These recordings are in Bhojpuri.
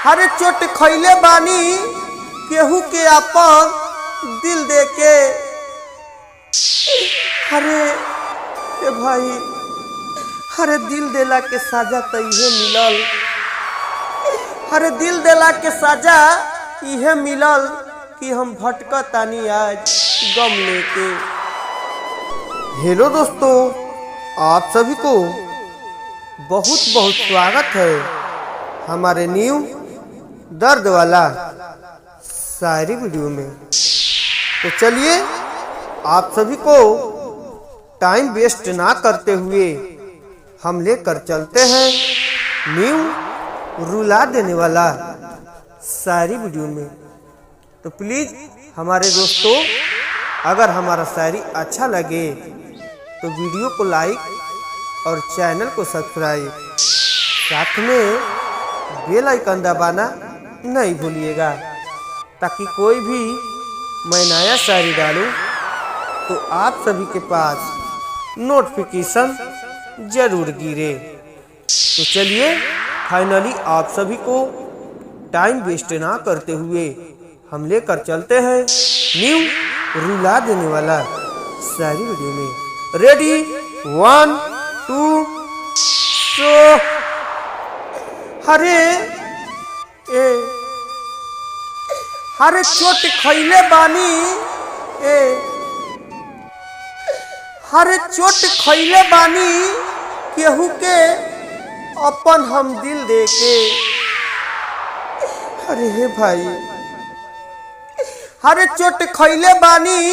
हरे चोट खैले बानी केहू के अपन दिल दे के। हरे ए भाई, हरे दिल देला के साजा तो इहे मिलल। हरे दिल देला के साजा इहे मिलल कि हम भटकतानी आज गम लेके। हेलो दोस्तों, आप सभी को बहुत बहुत स्वागत है हमारे न्यू दर्द वाला शायरी वीडियो में। तो चलिए आप सभी को टाइम वेस्ट ना करते हुए हम लेकर चलते हैं न्यू रुला देने वाला शायरी वीडियो में। तो प्लीज हमारे दोस्तों, अगर हमारा शायरी अच्छा लगे तो वीडियो को लाइक और चैनल को सब्सक्राइब, साथ में बेल आइकन दबाना नहीं भूलिएगा, ताकि कोई भी मैं नया शायरी डालूं तो आप सभी के पास नोटिफिकेशन जरूर गिरे। तो चलिए फाइनली आप सभी को टाइम वेस्ट ना करते हुए हम लेकर चलते हैं न्यू रुला देने वाला शायरी वीडियो में। रेडी 1 2 शो। हरे ए हरे चोट खैले बानी ए हरे चोट खैले बानी केहू के अपन हम दिल दे के। अरे हे भाई, हरे चोट खैले बानी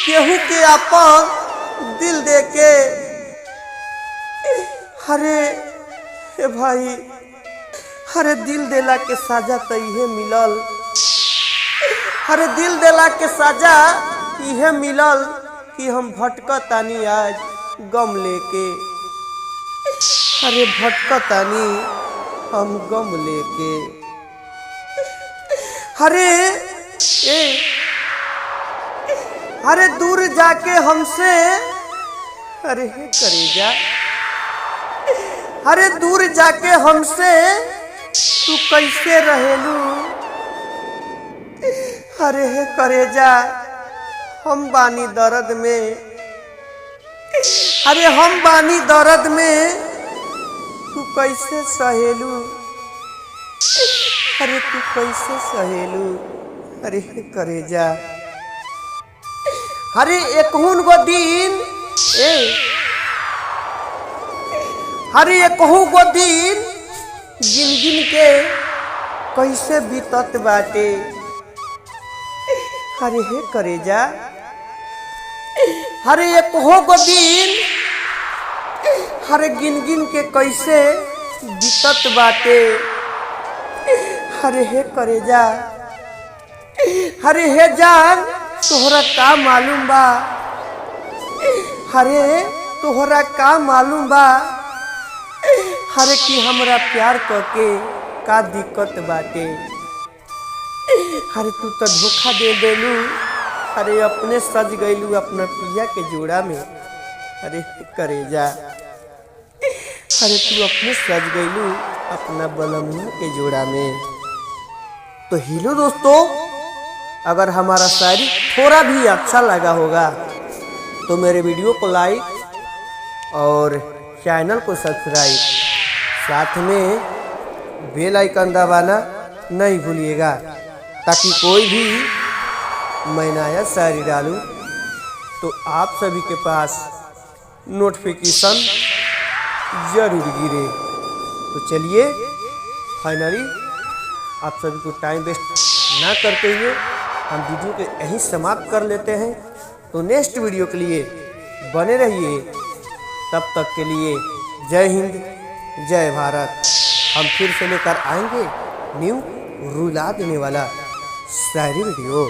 केहू के अपन दिल दे के। हरे हे भाई, हरे दिल देला के साजा तो इहे मिलल। हरे दिल देला के साजा इहे मिलल कि हम भटकतानी आज गम लेके। हरे भटकतानी हम गम लेके। हरे ए हरे दूर जाके हमसे, अरे हे करेजा, हरे दूर जाके हमसे तू कैसे रहेलू। अरे हे करेजा, हम बानी दर्द में। अरे हम बानी दर्द में, तू कैसे सहेलू। अरे तू कैसे सहेलू। अरे हे करेजा, हरे एकहुन गो दिन हरे एकहू गो दिन गिन गिन के कैसे बीतत बाटे। हरे हे करेजा, हरे एकहू गो दिन हरे गिन गिन के कैसे बीतत बाटे। हरे हे करेजा, हरे हे जान, तोहरा का मालूम बा। हरे तोहरा का मालूम बा, हरे कि हमरा प्यार करके का दिक्कत बाटे। हरे तू तो धोखा दे देलू। हरे अपने सज गईलू अपना पिया के जोड़ा में। हरे करेजा, हरे तू अपने सज गईलू अपना बलमुआ के जोड़ा में। तो हेलो दोस्तों, अगर हमारा शायरी थोड़ा भी अच्छा लगा होगा तो मेरे वीडियो को लाइक और चैनल को सब्सक्राइब, साथ में बेल आइकन दबाना नहीं भूलिएगा, ताकि कोई भी मैं नया शायरी डालूं तो आप सभी के पास नोटिफिकेशन जरूर गिरे। तो चलिए फाइनली आप सभी को टाइम वेस्ट ना करते हुए हम वीडियो को यहीं समाप्त कर लेते हैं। तो नेक्स्ट वीडियो के लिए बने रहिए। तब तक के लिए जय हिंद, जय भारत। हम फिर से लेकर आएंगे न्यू रुला देने वाला शायरी वीडियो।